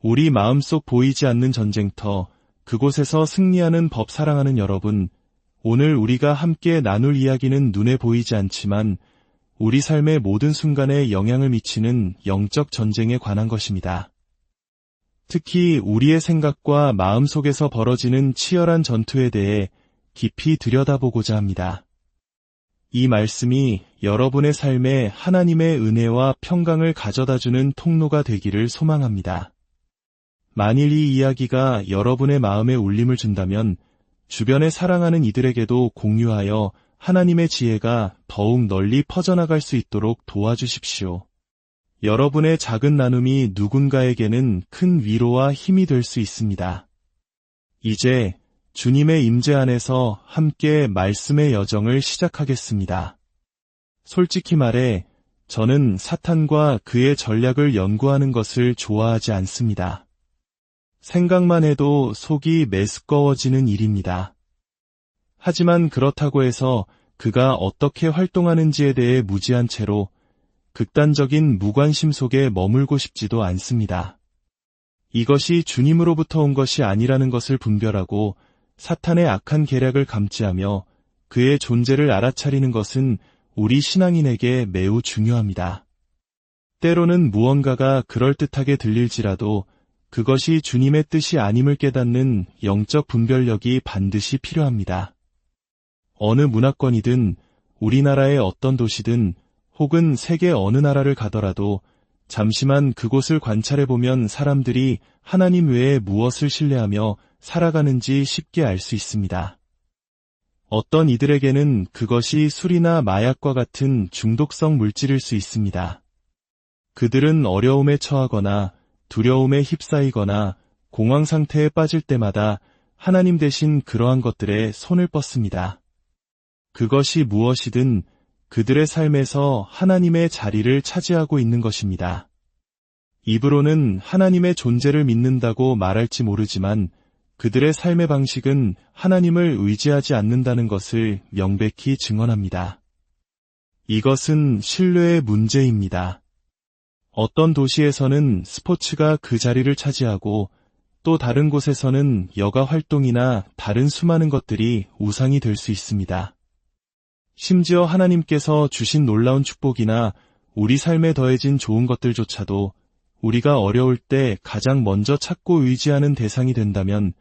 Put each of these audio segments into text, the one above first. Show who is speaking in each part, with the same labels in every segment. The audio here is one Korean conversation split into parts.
Speaker 1: 우리 마음속 보이지 않는 전쟁터, 그곳에서 승리하는 법 사랑하는 여러분, 오늘 우리가 함께 나눌 이야기는 눈에 보이지 않지만 우리 삶의 모든 순간에 영향을 미치는 영적 전쟁에 관한 것입니다. 특히 우리의 생각과 마음 속에서 벌어지는 치열한 전투에 대해 깊이 들여다보고자 합니다. 이 말씀이 여러분의 삶에 하나님의 은혜와 평강을 가져다주는 통로가 되기를 소망합니다. 만일 이 이야기가 여러분의 마음에 울림을 준다면 주변에 사랑하는 이들에게도 공유하여 하나님의 지혜가 더욱 널리 퍼져나갈 수 있도록 도와주십시오. 여러분의 작은 나눔이 누군가에게는 큰 위로와 힘이 될 수 있습니다. 이제 주님의 임재 안에서 함께 말씀의 여정을 시작하겠습니다. 솔직히 말해 저는 사탄과 그의 전략을 연구하는 것을 좋아하지 않습니다. 생각만 해도 속이 메스꺼워지는 일입니다. 하지만 그렇다고 해서 그가 어떻게 활동하는지에 대해 무지한 채로 극단적인 무관심 속에 머물고 싶지도 않습니다. 이것이 주님으로부터 온 것이 아니라는 것을 분별하고 사탄의 악한 계략을 감지하며 그의 존재를 알아차리는 것은 우리 신앙인에게 매우 중요합니다. 때로는 무언가가 그럴듯하게 들릴지라도 그것이 주님의 뜻이 아님을 깨닫는 영적 분별력이 반드시 필요합니다. 어느 문화권이든 우리나라의 어떤 도시든 혹은 세계 어느 나라를 가더라도 잠시만 그곳을 관찰해보면 사람들이 하나님 외에 무엇을 신뢰하며 살아가는지 쉽게 알 수 있습니다. 어떤 이들에게는 그것이 술이나 마약과 같은 중독성 물질일 수 있습니다. 그들은 어려움에 처하거나 두려움에 휩싸이거나 공황 상태에 빠질 때마다 하나님 대신 그러한 것들에 손을 뻗습니다. 그것이 무엇이든 그들의 삶에서 하나님의 자리를 차지하고 있는 것입니다. 입으로는 하나님의 존재를 믿는다고 말할지 모르지만 그들의 삶의 방식은 하나님을 의지하지 않는다는 것을 명백히 증언합니다. 이것은 신뢰의 문제입니다. 어떤 도시에서는 스포츠가 그 자리를 차지하고 또 다른 곳에서는 여가 활동이나 다른 수많은 것들이 우상이 될 수 있습니다. 심지어 하나님께서 주신 놀라운 축복이나 우리 삶에 더해진 좋은 것들조차도 우리가 어려울 때 가장 먼저 찾고 의지하는 대상이 된다면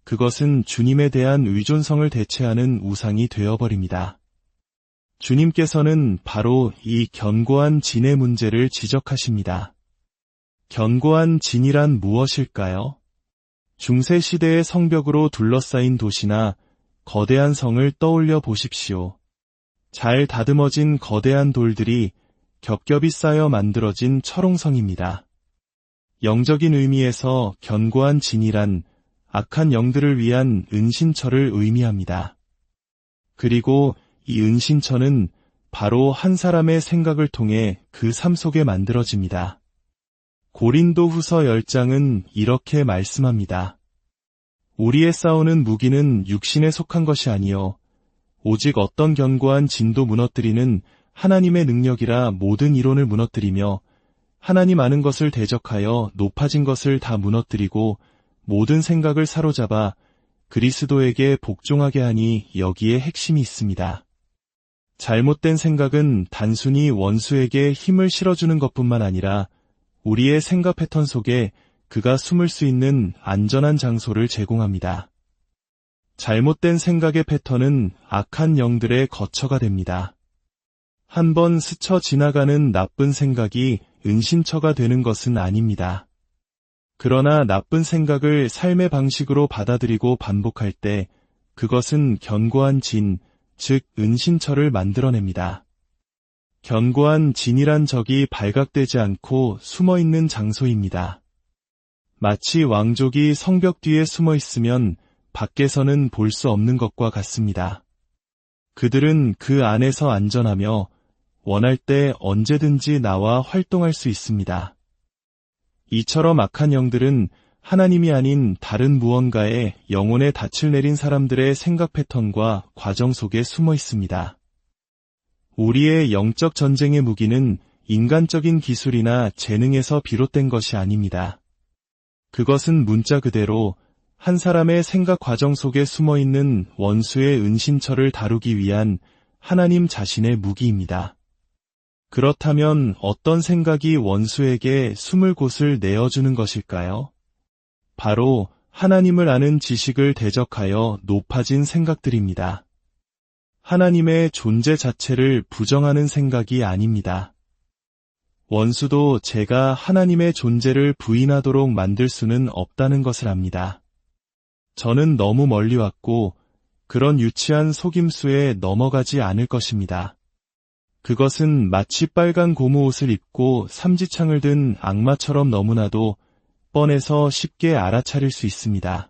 Speaker 1: 그것은 주님에 대한 의존성을 대체하는 우상이 되어버립니다. 주님께서는 바로 이 견고한 진의 문제를 지적하십니다. 견고한 진이란 무엇일까요? 중세시대의 성벽으로 둘러싸인 도시나 거대한 성을 떠올려 보십시오. 잘 다듬어진 거대한 돌들이 겹겹이 쌓여 만들어진 철옹성입니다. 영적인 의미에서 견고한 진이란 악한 영들을 위한 은신처를 의미합니다. 그리고 이 은신처는 바로 한 사람의 생각을 통해 그 삶 속에 만들어집니다. 고린도 후서 10장은 이렇게 말씀합니다. 우리의 싸우는 무기는 육신에 속한 것이 아니요 오직 어떤 견고한 진도 무너뜨리는 하나님의 능력이라 모든 이론을 무너뜨리며 하나님 아는 것을 대적하여 높아진 것을 다 무너뜨리고 모든 생각을 사로잡아 그리스도에게 복종하게 하니 여기에 핵심이 있습니다. 잘못된 생각은 단순히 원수에게 힘을 실어주는 것뿐만 아니라 우리의 생각 패턴 속에 그가 숨을 수 있는 안전한 장소를 제공합니다. 잘못된 생각의 패턴은 악한 영들의 거처가 됩니다. 한번 스쳐 지나가는 나쁜 생각이 은신처가 되는 것은 아닙니다. 그러나 나쁜 생각을 삶의 방식으로 받아들이고 반복할 때 그것은 견고한 진, 즉 은신처를 만들어냅니다. 견고한 진이란 적이 발각되지 않고 숨어있는 장소입니다. 마치 왕족이 성벽 뒤에 숨어 있으면 밖에서는 볼 수 없는 것과 같습니다. 그들은 그 안에서 안전하며 원할 때 언제든지 나와 활동할 수 있습니다. 이처럼 악한 영들은 하나님이 아닌 다른 무언가에 영혼의 닻을 내린 사람들의 생각 패턴과 과정 속에 숨어 있습니다. 우리의 영적 전쟁의 무기는 인간적인 기술이나 재능에서 비롯된 것이 아닙니다. 그것은 문자 그대로 한 사람의 생각 과정 속에 숨어있는 원수의 은신처를 다루기 위한 하나님 자신의 무기입니다. 그렇다면 어떤 생각이 원수에게 숨을 곳을 내어주는 것일까요? 바로 하나님을 아는 지식을 대적하여 높아진 생각들입니다. 하나님의 존재 자체를 부정하는 생각이 아닙니다. 원수도 제가 하나님의 존재를 부인하도록 만들 수는 없다는 것을 압니다. 저는 너무 멀리 왔고 그런 유치한 속임수에 넘어가지 않을 것입니다. 그것은 마치 빨간 고무 옷을 입고 삼지창을 든 악마처럼 너무나도 뻔해서 쉽게 알아차릴 수 있습니다.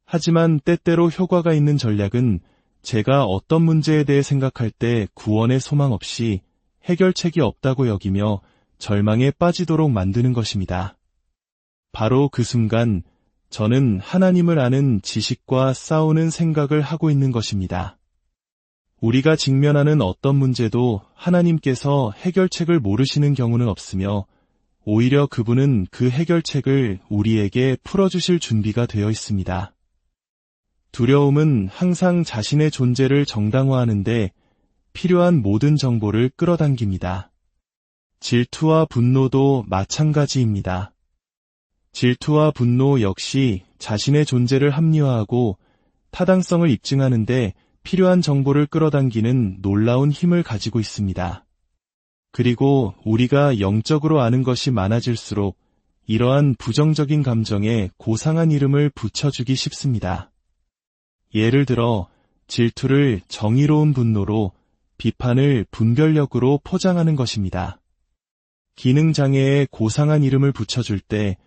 Speaker 1: 하지만 때때로 효과가 있는 전략은 제가 어떤 문제에 대해 생각할 때 구원의 소망 없이 해결책이 없다고 여기며 절망에 빠지도록 만드는 것입니다. 바로 그 순간 저는 하나님을 아는 지식과 싸우는 생각을 하고 있는 것입니다. 우리가 직면하는 어떤 문제도 하나님께서 해결책을 모르시는 경우는 없으며 오히려 그분은 그 해결책을 우리에게 풀어주실 준비가 되어 있습니다. 두려움은 항상 자신의 존재를 정당화하는데 필요한 모든 정보를 끌어당깁니다. 질투와 분노도 마찬가지입니다. 질투와 분노 역시 자신의 존재를 합리화하고 타당성을 입증하는데 필요한 정보를 끌어당기는 놀라운 힘을 가지고 있습니다. 그리고 우리가 영적으로 아는 것이 많아질수록 이러한 부정적인 감정에 고상한 이름을 붙여주기 쉽습니다. 예를 들어 질투를 정의로운 분노로, 비판을 분별력으로 포장하는 것입니다. 기능장애에 고상한 이름을 붙여줄 때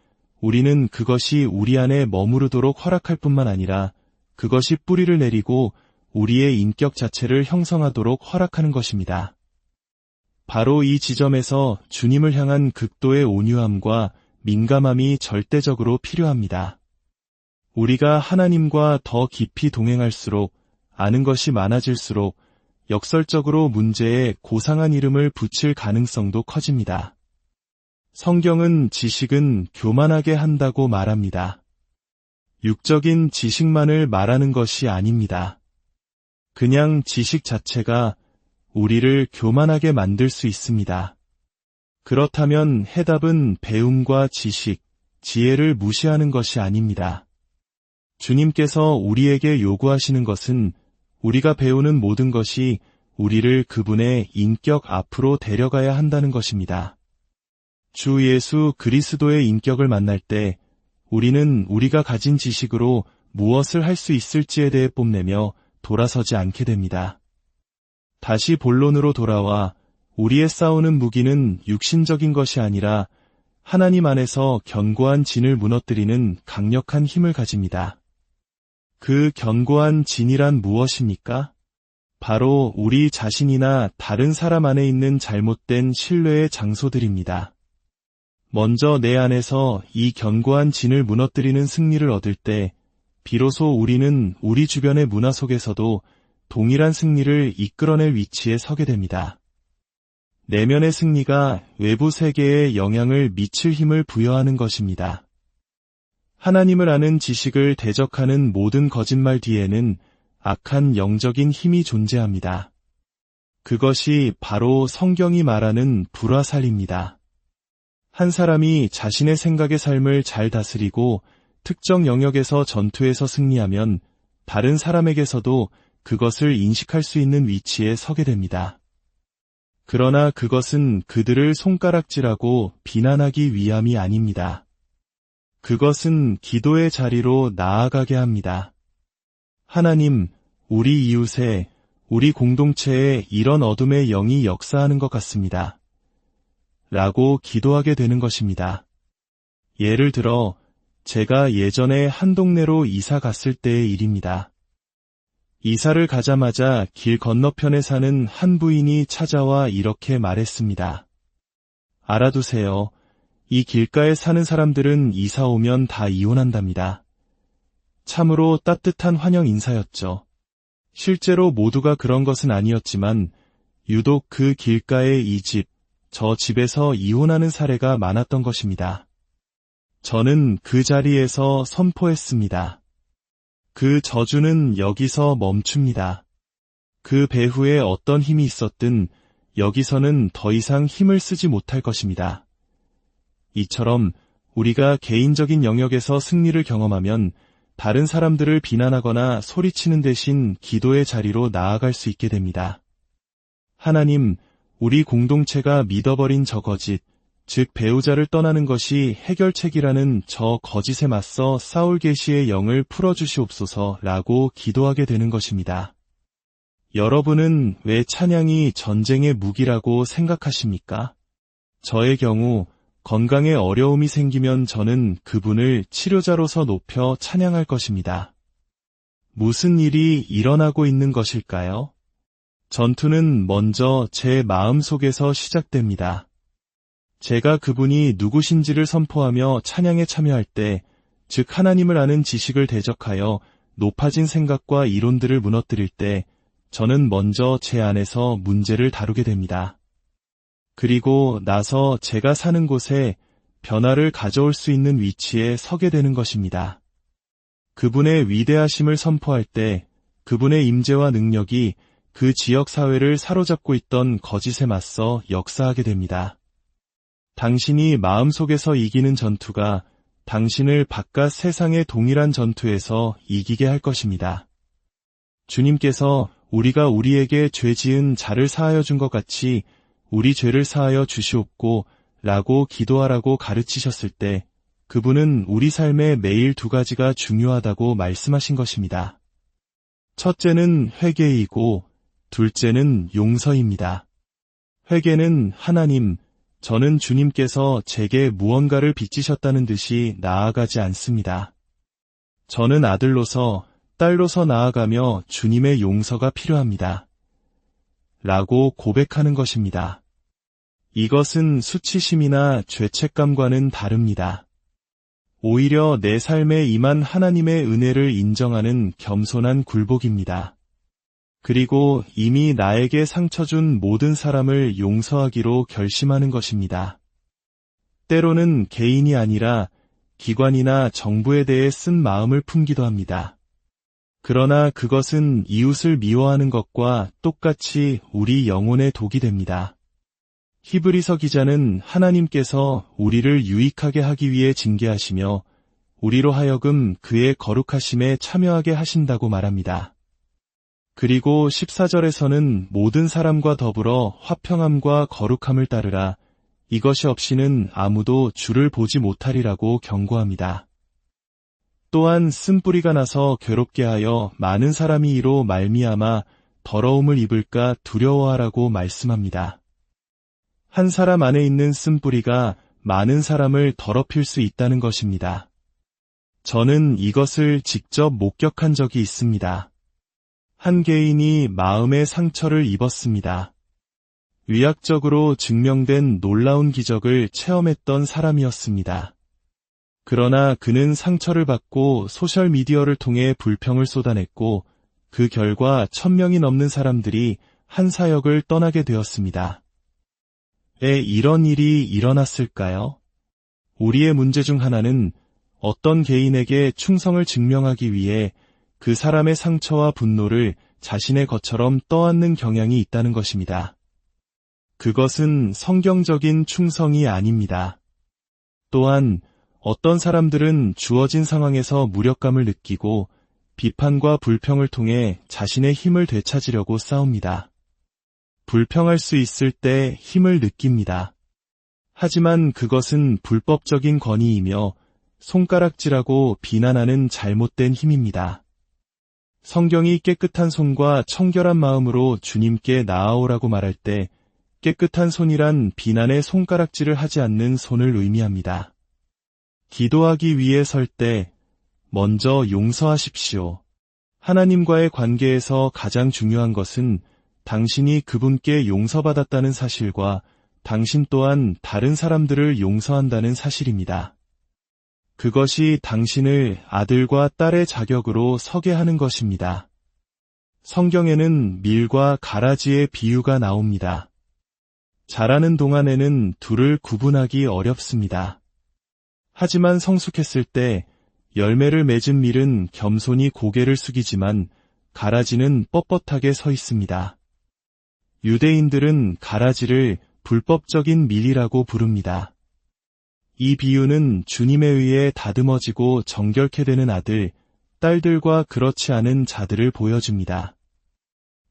Speaker 1: 우리는 그것이 우리 안에 머무르도록 허락할 뿐만 아니라 그것이 뿌리를 내리고 우리의 인격 자체를 형성하도록 허락하는 것입니다. 바로 이 지점에서 주님을 향한 극도의 온유함과 민감함이 절대적으로 필요합니다. 우리가 하나님과 더 깊이 동행할수록 아는 것이 많아질수록 역설적으로 문제에 고상한 이름을 붙일 가능성도 커집니다. 성경은 지식은 교만하게 한다고 말합니다. 육적인 지식만을 말하는 것이 아닙니다. 그냥 지식 자체가 우리를 교만하게 만들 수 있습니다. 그렇다면 해답은 배움과 지식, 지혜를 무시하는 것이 아닙니다. 주님께서 우리에게 요구하시는 것은 우리가 배우는 모든 것이 우리를 그분의 인격 앞으로 데려가야 한다는 것입니다. 주 예수 그리스도의 인격을 만날 때 우리는 우리가 가진 지식으로 무엇을 할 수 있을지에 대해 뽐내며 돌아서지 않게 됩니다. 다시 본론으로 돌아와 우리의 싸우는 무기는 육신적인 것이 아니라 하나님 안에서 견고한 진을 무너뜨리는 강력한 힘을 가집니다. 그 견고한 진이란 무엇입니까? 바로 우리 자신이나 다른 사람 안에 있는 잘못된 신뢰의 장소들입니다. 먼저 내 안에서 이 견고한 진을 무너뜨리는 승리를 얻을 때 비로소 우리는 우리 주변의 문화 속에서도 동일한 승리를 이끌어낼 위치에 서게 됩니다. 내면의 승리가 외부 세계에 영향을 미칠 힘을 부여하는 것입니다. 하나님을 아는 지식을 대적하는 모든 거짓말 뒤에는 악한 영적인 힘이 존재합니다. 그것이 바로 성경이 말하는 불화살입니다. 한 사람이 자신의 생각의 삶을 잘 다스리고 특정 영역에서 전투에서 승리하면 다른 사람에게서도 그것을 인식할 수 있는 위치에 서게 됩니다. 그러나 그것은 그들을 손가락질하고 비난하기 위함이 아닙니다. 그것은 기도의 자리로 나아가게 합니다. 하나님, 우리 이웃에, 우리 공동체에 이런 어둠의 영이 역사하는 것 같습니다. 라고 기도하게 되는 것입니다. 예를 들어 제가 예전에 한 동네로 이사 갔을 때의 일입니다. 이사를 가자마자 길 건너편에 사는 한 부인이 찾아와 이렇게 말했습니다. 알아두세요. 이 길가에 사는 사람들은 이사 오면 다 이혼한답니다. 참으로 따뜻한 환영 인사였죠. 실제로 모두가 그런 것은 아니었지만 유독 그 길가의 이 집, 저 집에서 이혼하는 사례가 많았던 것입니다. 저는 그 자리에서 선포했습니다. 그 저주는 여기서 멈춥니다. 그 배후에 어떤 힘이 있었든 여기서는 더 이상 힘을 쓰지 못할 것입니다. 이처럼 우리가 개인적인 영역에서 승리를 경험하면 다른 사람들을 비난하거나 소리치는 대신 기도의 자리로 나아갈 수 있게 됩니다. 하나님, 우리 공동체가 믿어버린 저 거짓, 즉 배우자를 떠나는 것이 해결책이라는 저 거짓에 맞서 싸울 계시의 영을 풀어주시옵소서라고 기도하게 되는 것입니다. 여러분은 왜 찬양이 전쟁의 무기라고 생각하십니까? 저의 경우 건강에 어려움이 생기면 저는 그분을 치료자로서 높여 찬양할 것입니다. 무슨 일이 일어나고 있는 것일까요? 전투는 먼저 제 마음속에서 시작됩니다. 제가 그분이 누구신지를 선포하며 찬양에 참여할 때, 즉 하나님을 아는 지식을 대적하여 높아진 생각과 이론들을 무너뜨릴 때, 저는 먼저 제 안에서 문제를 다루게 됩니다. 그리고 나서 제가 사는 곳에 변화를 가져올 수 있는 위치에 서게 되는 것입니다. 그분의 위대하심을 선포할 때 그분의 임재와 능력이 그 지역 사회를 사로잡고 있던 거짓에 맞서 역사하게 됩니다. 당신이 마음속에서 이기는 전투가 당신을 바깥 세상의 동일한 전투에서 이기게 할 것입니다. 주님께서 우리가 우리에게 죄 지은 자를 사하여 준 것 같이 우리 죄를 사하여 주시옵고 라고 기도하라고 가르치셨을 때 그분은 우리 삶에 매일 두 가지가 중요하다고 말씀하신 것입니다. 첫째는 회개이고 둘째는 용서입니다. 회개는 하나님, 저는 주님께서 제게 무언가를 빚지셨다는 듯이 나아가지 않습니다. 저는 아들로서 딸로서 나아가며 주님의 용서가 필요합니다. 라고 고백하는 것입니다. 이것은 수치심이나 죄책감과는 다릅니다. 오히려 내 삶에 임한 하나님의 은혜를 인정하는 겸손한 굴복입니다. 그리고 이미 나에게 상처 준 모든 사람을 용서하기로 결심하는 것입니다. 때로는 개인이 아니라 기관이나 정부에 대해 쓴 마음을 품기도 합니다. 그러나 그것은 이웃을 미워하는 것과 똑같이 우리 영혼의 독이 됩니다. 히브리서 기자는 하나님께서 우리를 유익하게 하기 위해 징계하시며 우리로 하여금 그의 거룩하심에 참여하게 하신다고 말합니다. 그리고 14절에서는 모든 사람과 더불어 화평함과 거룩함을 따르라. 이것이 없이는 아무도 주를 보지 못하리라고 경고합니다. 또한 쓴뿌리가 나서 괴롭게 하여 많은 사람이 이로 말미암아 더러움을 입을까 두려워하라고 말씀합니다. 한 사람 안에 있는 쓴뿌리가 많은 사람을 더럽힐 수 있다는 것입니다. 저는 이것을 직접 목격한 적이 있습니다. 한 개인이 마음의 상처를 입었습니다. 의학적으로 증명된 놀라운 기적을 체험했던 사람이었습니다. 그러나 그는 상처를 받고 소셜미디어를 통해 불평을 쏟아냈고 그 결과 1000명이 넘는 사람들이 한 사역을 떠나게 되었습니다. 왜 이런 일이 일어났을까요? 우리의 문제 중 하나는 어떤 개인에게 충성을 증명하기 위해 그 사람의 상처와 분노를 자신의 것처럼 떠안는 경향이 있다는 것입니다. 그것은 성경적인 충성이 아닙니다. 또한 어떤 사람들은 주어진 상황에서 무력감을 느끼고 비판과 불평을 통해 자신의 힘을 되찾으려고 싸웁니다. 불평할 수 있을 때 힘을 느낍니다. 하지만 그것은 불법적인 권위이며 손가락질하고 비난하는 잘못된 힘입니다. 성경이 깨끗한 손과 청결한 마음으로 주님께 나아오라고 말할 때 깨끗한 손이란 비난의 손가락질을 하지 않는 손을 의미합니다. 기도하기 위해 설 때 먼저 용서하십시오. 하나님과의 관계에서 가장 중요한 것은 당신이 그분께 용서받았다는 사실과 당신 또한 다른 사람들을 용서한다는 사실입니다. 그것이 당신을 아들과 딸의 자격으로 서게 하는 것입니다. 성경에는 밀과 가라지의 비유가 나옵니다. 자라는 동안에는 둘을 구분하기 어렵습니다. 하지만 성숙했을 때 열매를 맺은 밀은 겸손히 고개를 숙이지만 가라지는 뻣뻣하게 서 있습니다. 유대인들은 가라지를 불법적인 밀이라고 부릅니다. 이 비유는 주님에 의해 다듬어지고 정결케 되는 아들, 딸들과 그렇지 않은 자들을 보여줍니다.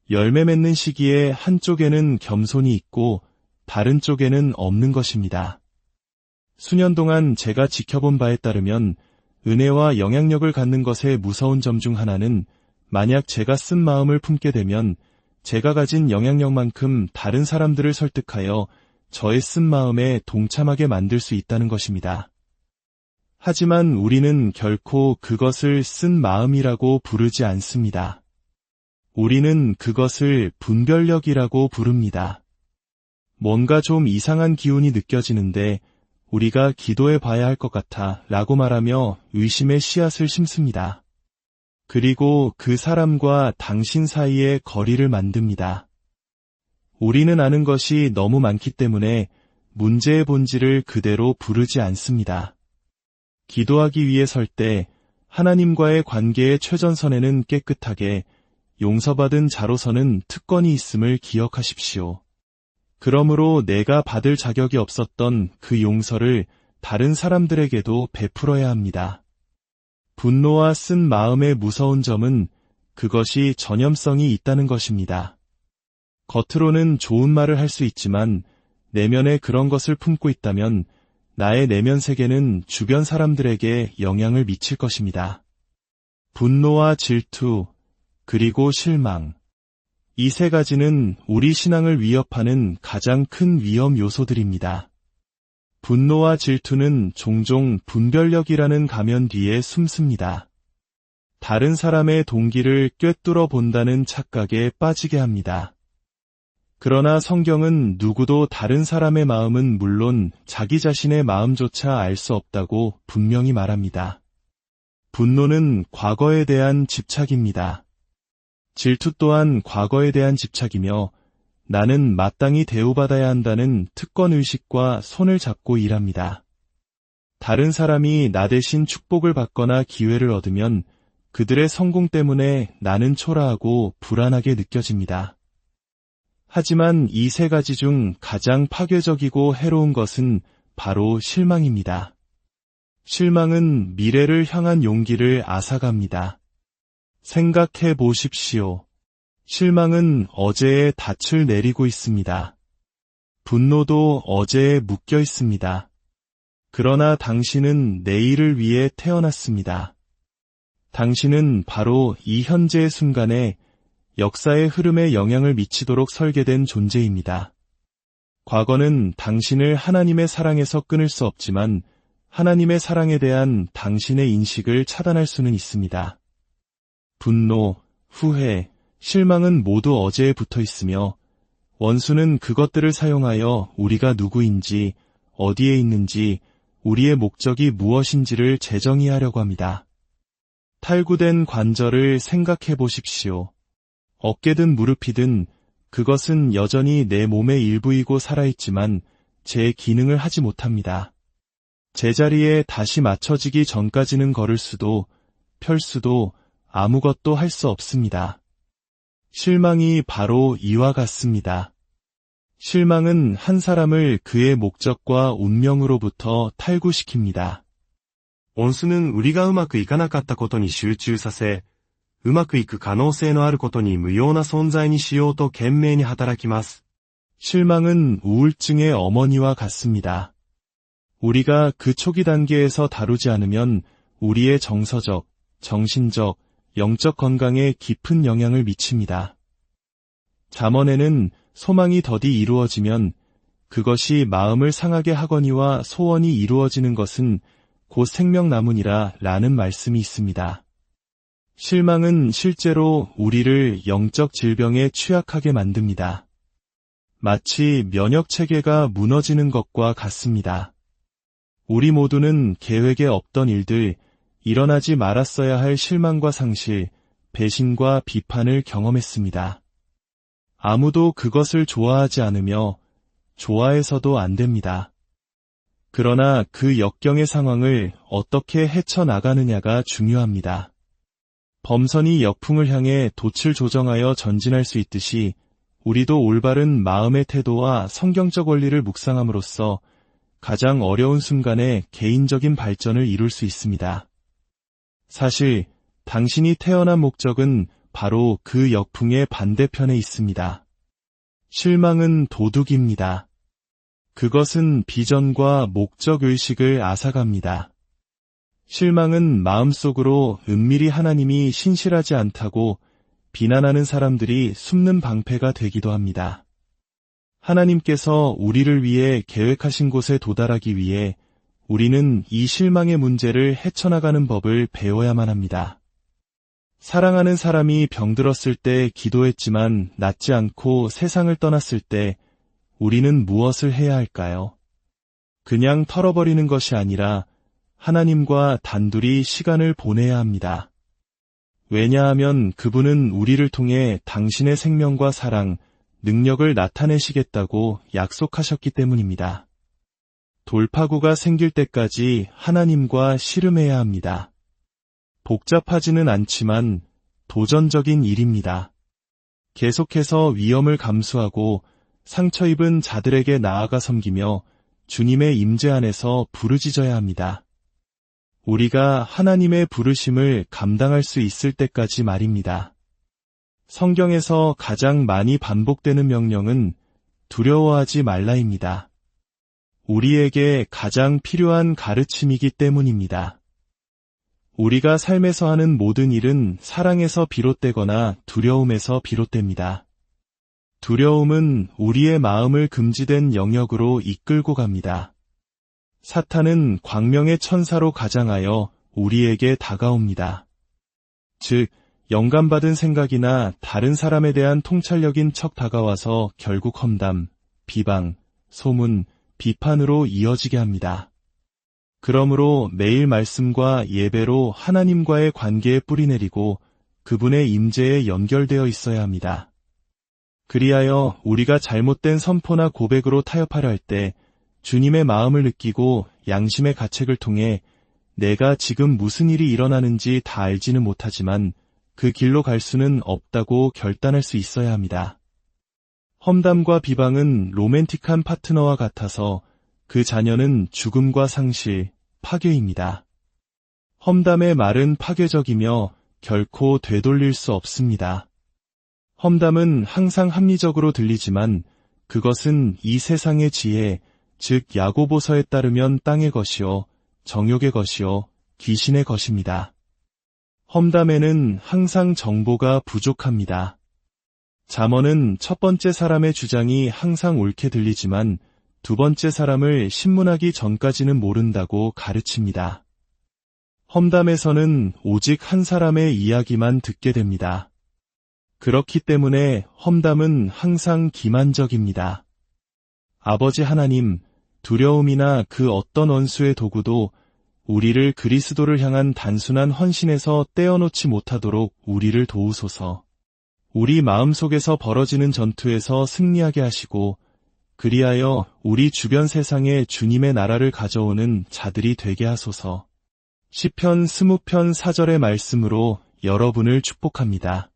Speaker 1: 열매 맺는 시기에 한쪽에는 겸손이 있고 다른 쪽에는 없는 것입니다. 수년 동안 제가 지켜본 바에 따르면 은혜와 영향력을 갖는 것의 무서운 점 중 하나는 만약 제가 쓴 마음을 품게 되면 제가 가진 영향력만큼 다른 사람들을 설득하여 저의 쓴 마음에 동참하게 만들 수 있다는 것입니다. 하지만 우리는 결코 그것을 쓴 마음이라고 부르지 않습니다. 우리는 그것을 분별력이라고 부릅니다. 뭔가 좀 이상한 기운이 느껴지는데 우리가 기도해 봐야 할 것 같아 라고 말하며 의심의 씨앗을 심습니다. 그리고 그 사람과 당신 사이에 거리를 만듭니다. 우리는 아는 것이 너무 많기 때문에 문제의 본질을 그대로 부르지 않습니다. 기도하기 위해 설 때 하나님과의 관계의 최전선에는 깨끗하게 용서받은 자로서는 특권이 있음을 기억하십시오. 그러므로 내가 받을 자격이 없었던 그 용서를 다른 사람들에게도 베풀어야 합니다. 분노와 쓴 마음의 무서운 점은 그것이 전염성이 있다는 것입니다. 겉으로는 좋은 말을 할 수 있지만 내면에 그런 것을 품고 있다면 나의 내면 세계는 주변 사람들에게 영향을 미칠 것입니다. 분노와 질투, 그리고 실망. 이 세 가지는 우리 신앙을 위협하는 가장 큰 위험 요소들입니다. 분노와 질투는 종종 분별력이라는 가면 뒤에 숨습니다. 다른 사람의 동기를 꿰뚫어 본다는 착각에 빠지게 합니다. 그러나 성경은 누구도 다른 사람의 마음은 물론 자기 자신의 마음조차 알 수 없다고 분명히 말합니다. 분노는 과거에 대한 집착입니다. 질투 또한 과거에 대한 집착이며 나는 마땅히 대우받아야 한다는 특권의식과 손을 잡고 일합니다. 다른 사람이 나 대신 축복을 받거나 기회를 얻으면 그들의 성공 때문에 나는 초라하고 불안하게 느껴집니다. 하지만 이 세 가지 중 가장 파괴적이고 해로운 것은 바로 실망입니다. 실망은 미래를 향한 용기를 앗아갑니다. 생각해 보십시오. 실망은 어제의 닻을 내리고 있습니다. 분노도 어제에 묶여 있습니다. 그러나 당신은 내일을 위해 태어났습니다. 당신은 바로 이 현재의 순간에 역사의 흐름에 영향을 미치도록 설계된 존재입니다. 과거는 당신을 하나님의 사랑에서 끊을 수 없지만 하나님의 사랑에 대한 당신의 인식을 차단할 수는 있습니다. 분노, 후회, 실망은 모두 어제에 붙어 있으며 원수는 그것들을 사용하여 우리가 누구인지, 어디에 있는지, 우리의 목적이 무엇인지를 재정의하려고 합니다. 탈구된 관절을 생각해 보십시오. 어깨든 무릎이든 그것은 여전히 내 몸의 일부이고 살아있지만 제 기능을 하지 못합니다. 제자리에 다시 맞춰지기 전까지는 걸을 수도, 펼 수도, 아무것도 할 수 없습니다. 실망이 바로 이와 같습니다. 실망은 한 사람을 그의 목적과 운명으로부터 탈구시킵니다.
Speaker 2: 音数는 우리가うまくいかなかったことに集中させ、うまくいく可能性のあることに無用な存在にしようと懸命に働きます。
Speaker 1: 실망은 우울증의 어머니와 같습니다. 우리가 그 초기 단계에서 다루지 않으면 우리의 정서적, 정신적, 영적 건강에 깊은 영향을 미칩니다. 잠언에는 소망이 더디 이루어지면 그것이 마음을 상하게 하거니와 소원이 이루어지는 것은 곧 생명나무니라 라는 말씀이 있습니다. 실망은 실제로 우리를 영적 질병에 취약하게 만듭니다. 마치 면역체계가 무너지는 것과 같습니다. 우리 모두는 계획에 없던 일들, 일어나지 말았어야 할 실망과 상실, 배신과 비판을 경험했습니다. 아무도 그것을 좋아하지 않으며 좋아해서도 안 됩니다. 그러나 그 역경의 상황을 어떻게 헤쳐나가느냐가 중요합니다. 범선이 역풍을 향해 돛을 조정하여 전진할 수 있듯이 우리도 올바른 마음의 태도와 성경적 원리를 묵상함으로써 가장 어려운 순간에 개인적인 발전을 이룰 수 있습니다. 사실 당신이 태어난 목적은 바로 그 역풍의 반대편에 있습니다. 실망은 도둑입니다. 그것은 비전과 목적의식을 앗아갑니다. 실망은 마음속으로 은밀히 하나님이 신실하지 않다고 비난하는 사람들이 숨는 방패가 되기도 합니다. 하나님께서 우리를 위해 계획하신 곳에 도달하기 위해 우리는 이 실망의 문제를 헤쳐나가는 법을 배워야만 합니다. 사랑하는 사람이 병들었을 때 기도했지만 낫지 않고 세상을 떠났을 때 우리는 무엇을 해야 할까요? 그냥 털어버리는 것이 아니라 하나님과 단둘이 시간을 보내야 합니다. 왜냐하면 그분은 우리를 통해 당신의 생명과 사랑, 능력을 나타내시겠다고 약속하셨기 때문입니다. 돌파구가 생길 때까지 하나님과 씨름해야 합니다. 복잡하지는 않지만 도전적인 일입니다. 계속해서 위험을 감수하고 상처 입은 자들에게 나아가 섬기며 주님의 임재 안에서 부르짖어야 합니다. 우리가 하나님의 부르심을 감당할 수 있을 때까지 말입니다. 성경에서 가장 많이 반복되는 명령은 두려워하지 말라입니다. 우리에게 가장 필요한 가르침이기 때문입니다. 우리가 삶에서 하는 모든 일은 사랑에서 비롯되거나 두려움에서 비롯됩니다. 두려움은 우리의 마음을 금지된 영역으로 이끌고 갑니다. 사탄은 광명의 천사로 가장하여 우리에게 다가옵니다. 즉, 영감받은 생각이나 다른 사람에 대한 통찰력인 척 다가와서 결국 험담, 비방, 소문, 비판으로 이어지게 합니다. 그러므로 매일 말씀과 예배로 하나님과의 관계에 뿌리내리고 그분의 임재에 연결되어 있어야 합니다. 그리하여 우리가 잘못된 선포나 고백으로 타협하려 할 때 주님의 마음을 느끼고 양심의 가책을 통해 내가 지금 무슨 일이 일어나는지 다 알지는 못하지만 그 길로 갈 수는 없다고 결단할 수 있어야 합니다. 험담과 비방은 로맨틱한 파트너와 같아서 그 자녀는 죽음과 상실, 파괴입니다. 험담의 말은 파괴적이며 결코 되돌릴 수 없습니다. 험담은 항상 합리적으로 들리지만 그것은 이 세상의 지혜, 즉 야고보서에 따르면 땅의 것이요, 정욕의 것이요, 귀신의 것입니다. 험담에는 항상 정보가 부족합니다. 잠언은 첫 번째 사람의 주장이 항상 옳게 들리지만 두 번째 사람을 신문하기 전까지는 모른다고 가르칩니다. 험담에서는 오직 한 사람의 이야기만 듣게 됩니다. 그렇기 때문에 험담은 항상 기만적입니다. 아버지 하나님, 두려움이나 그 어떤 원수의 도구도 우리를 그리스도를 향한 단순한 헌신에서 떼어놓지 못하도록 우리를 도우소서. 우리 마음속에서 벌어지는 전투에서 승리하게 하시고 그리하여 우리 주변 세상에 주님의 나라를 가져오는 자들이 되게 하소서. 시편 20편 4절의 말씀으로 여러분을 축복합니다.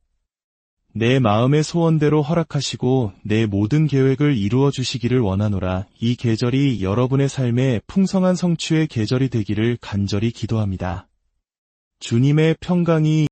Speaker 1: 내 마음의 소원대로 허락하시고 내 모든 계획을 이루어 주시기를 원하노라. 이 계절이 여러분의 삶에 풍성한 성취의 계절이 되기를 간절히 기도합니다. 주님의 평강이